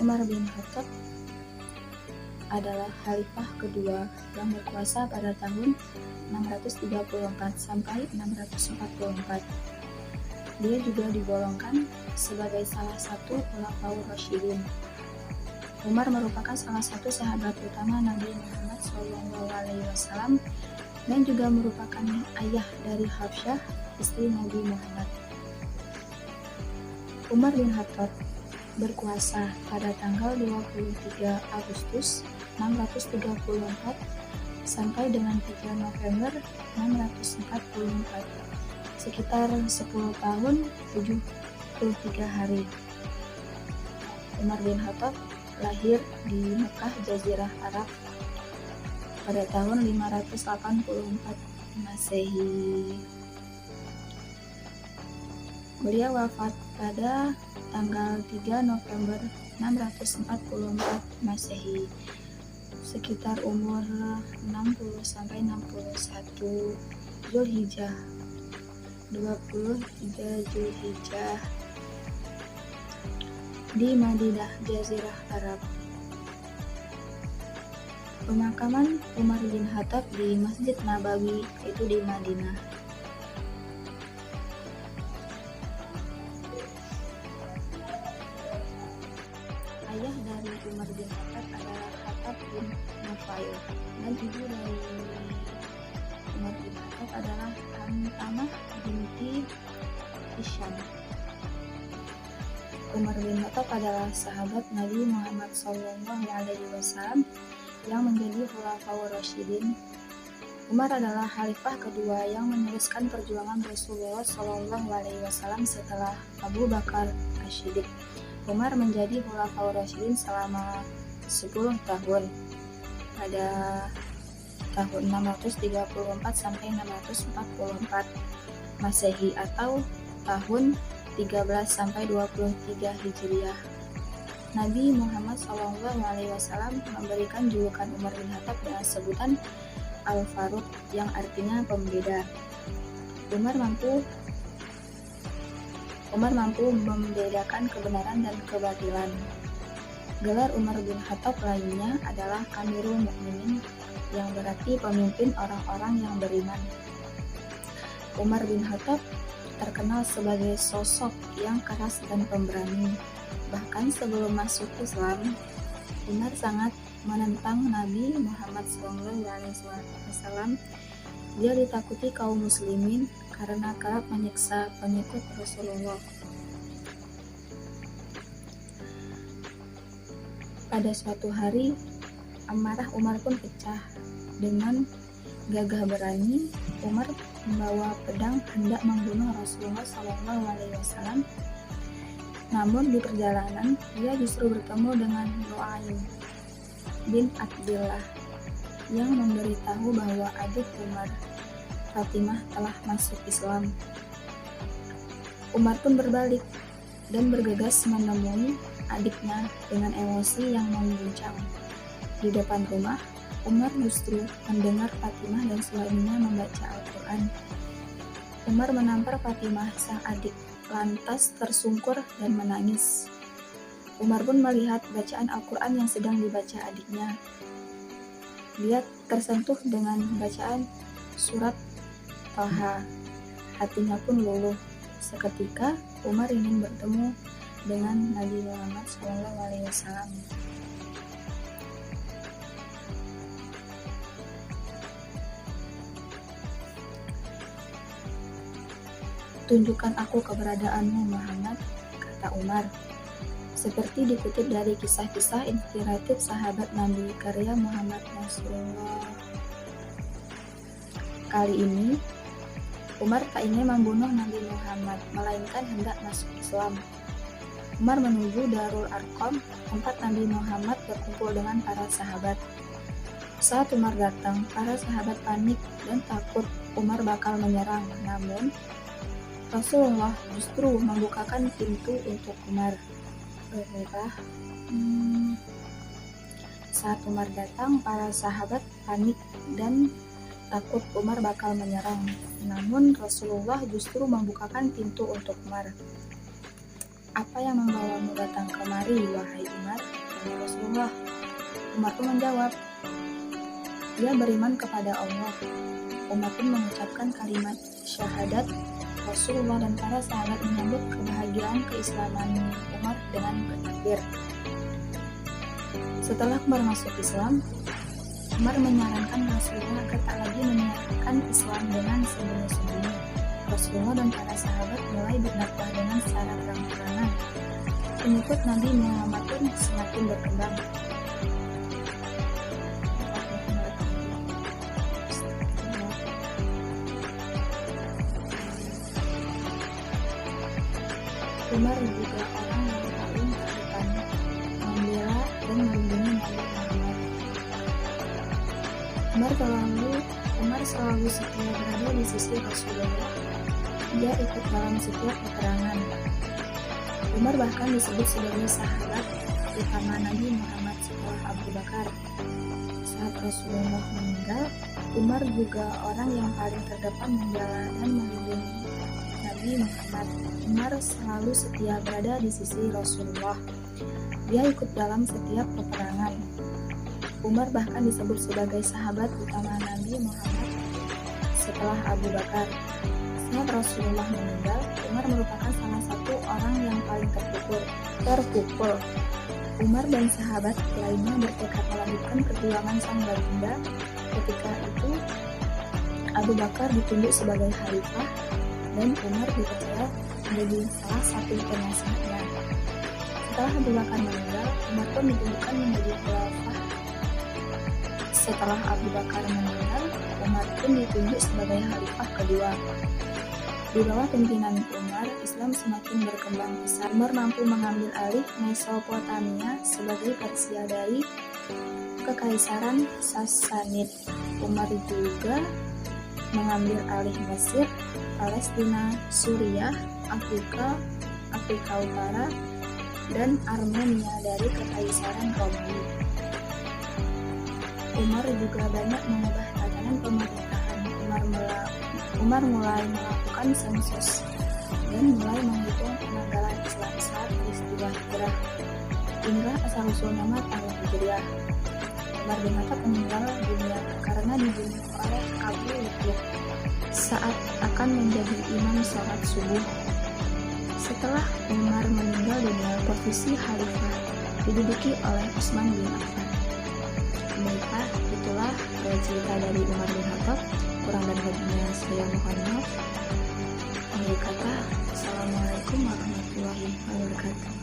Umar bin Khattab adalah khalifah kedua yang berkuasa pada tahun 634 sampai 644. Dia juga digolongkan sebagai salah satu khulafaur rasyidin. Umar merupakan salah satu sahabat utama Nabi Muhammad SAW dan juga merupakan ayah dari Hafsah, istri Nabi Muhammad. Umar bin Khattab berkuasa pada tanggal 23 Agustus 634 sampai dengan 3 November 644, sekitar 10 tahun 73 hari. Umar bin Khattab lahir di Mekah, Jazirah Arab pada tahun 584 Masehi. Beliau wafat pada tanggal 3 November 644 Masehi, sekitar umur 60-61 Zulhijjah, 23 Zulhijjah, di Madinah, Jazirah Arab. Pemakaman Umar bin Khattab di Masjid Nabawi, itu di Madinah. Ayah dari Umar bin Khattab adalah Khattab bin Nufail, dan ibu dari Umar bin Khattab adalah Hamtamah binti Hisham. Umar bin Khattab adalah sahabat Nabi Muhammad SAW yang menjadi khulafaur rasyidin. Umar adalah khalifah kedua yang meneruskan perjuangan Rasulullah SAW setelah Abu Bakar As-Siddiq. Umar menjadi khulafaur rasyidin selama 10 tahun pada tahun 634 sampai 644 Masehi atau tahun 13 sampai 23 Hijriah. Nabi Muhammad SAW memberikan julukan Umar bin Khattab dengan sebutan Al-Faruq yang artinya pembeda. Umar mampu membedakan kebenaran dan kebatilan. Gelar Umar bin Khattab lainnya adalah Amirul Mukminin, yang berarti pemimpin orang-orang yang beriman. Umar bin Khattab terkenal sebagai sosok yang keras dan pemberani. Bahkan sebelum masuk Islam, Umar sangat menentang Nabi Muhammad SAW. Dia ditakuti kaum muslimin karena kerap menyiksa pengikut Rasulullah. Pada suatu hari, amarah Umar pun pecah. Dengan gagah berani, Umar membawa pedang hendak membunuh Rasulullah SAW. Namun di perjalanan, dia justru bertemu dengan Nu'aim bin Abdullah yang memberitahu bahwa adik Umar, Fatimah, telah masuk Islam. Umar pun berbalik dan bergegas menemui adiknya dengan emosi yang mengguncang. Di depan rumah, Umar justru mendengar Fatimah dan suaminya membaca Al-Quran. Umar menampar Fatimah, sang adik, lantas tersungkur dan menangis. Umar pun melihat bacaan Al-Quran yang sedang dibaca adiknya. Dia tersentuh dengan bacaan surat Thaha. Hatinya pun luluh. Seketika Umar ingin bertemu dengan Nabi Muhammad SAW. Tunjukkan aku keberadaanmu, Muhammad, kata Umar. Seperti dikutip dari kisah-kisah inspiratif sahabat Nabi karya Muhammad Nasrullah. Kali ini, Umar tak ingin membunuh Nabi Muhammad, melainkan hendak masuk Islam. Umar menuju Darul Arqam, tempat Nabi Muhammad berkumpul dengan para sahabat. Saat Umar datang, para sahabat panik dan takut Umar bakal menyerang. Namun, Rasulullah justru membukakan pintu untuk Umar. Saat Umar datang, para sahabat panik dan takut Umar bakal menyerang. Namun Rasulullah justru membukakan pintu untuk Umar. "Apa yang membawamu datang kemari, wahai Umar?" tanya Rasulullah. Umar pun menjawab, "Dia beriman kepada Allah." Umar pun mengucapkan kalimat syahadat. Rasulullah dan para sahabat menyambut kebahagiaan keislaman Umar dengan bertakbir. Setelah Umar masuk Islam, Umar menyarankan Rasulullah agar tak lagi menyiarkan Islam dengan sembunyi-sembunyi. Rasulullah dan para sahabat mulai berdakwah dengan secara terang-terangan. Pengikut Nabi Muhammad pun semakin berkembang. Umar juga orang yang paling terdepan membela dan melindungi Nabi Muhammad. Umar selalu setia berada di sisi Rasulullah. Dia ikut dalam setiap peperangan. Umar bahkan disebut sebagai sahabat utama Nabi Muhammad setelah Abu Bakar. Saat Rasulullah meninggal, Umar juga orang yang paling terdepan membela dan melindungi Nabi Muhammad. Umar selalu setia berada di sisi Rasulullah. Dia ikut dalam setiap peperangan. Umar bahkan disebut sebagai sahabat utama Nabi Muhammad setelah Abu Bakar. Saat Rasulullah meninggal, Umar merupakan salah satu orang yang paling terpukul. Umar dan sahabat lainnya bertekad melanjutkan perjuangan sang baginda. Ketika itu, Abu Bakar ditunjuk sebagai khalifah dan Umar dipercaya menjadi salah satu penasihatnya. Setelah Abu Bakar meninggal, Umar pun ditunjukkan menjadi khalifah. Setelah Abu Bakar meninggal, Umar pun ditunjuk sebagai khalifah kedua. Di bawah pimpinan Umar, Islam semakin berkembang pesat. Umar mampu mengambil alih Mesopotamia sebagai Persia dari Kekaisaran Sassanid. Umar juga mengambil alih Mesir, Palestina, Suriah, Afrika Utara, dan Armenia dari Kekaisaran Romawi. Umar juga banyak mengubah tatanan pemerintahan. Umar mulai melakukan sensus dan mulai menghitung penanggalan Islam saat peristiwa hijrah. Inilah asal-usul nama tahun Hijriah. Umar bin Khattab meninggal dunia karena dibunuh oleh Abu Lu'lu'ah saat akan menjadi imam sholat subuh. Setelah Umar meninggal dunia, posisi khalifah diduduki oleh Utsman bin Affan. Baiklah, itulah cerita dari Umar bin Khattab. Kurang dan lebihnya saya mohon maaf. Akhir kata, Assalamualaikum warahmatullahi wabarakatuh.